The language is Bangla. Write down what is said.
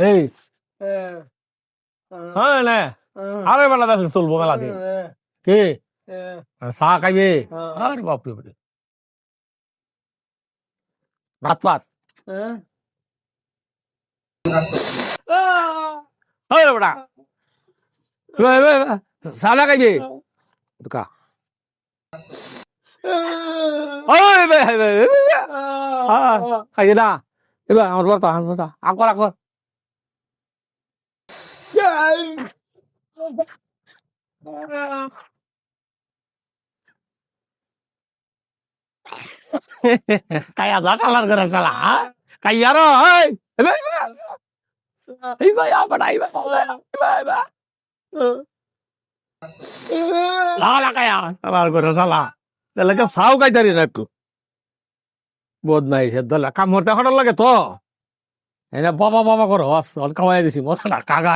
এই হ্যাঁ না আরে বেলা দেশে চলবো মেলা দিন কে চা খাইবে আরে বাপরে বাপরে ভাত পাত আরে বেটা চা না খাইবে কা খাইয়ে না এবার আমার কথা আকর আকর kayak zakalar gara salah kayak ro hei ভাই apa dah লাগা কায়া আমার করে শালা তাহলে সাও কাইতারি না একটু বদমাইশের দলে কাম করতে হঠাৎ লাগে তো এনে বাবা বাবা করো কামাই দিছি মশাটা কাগা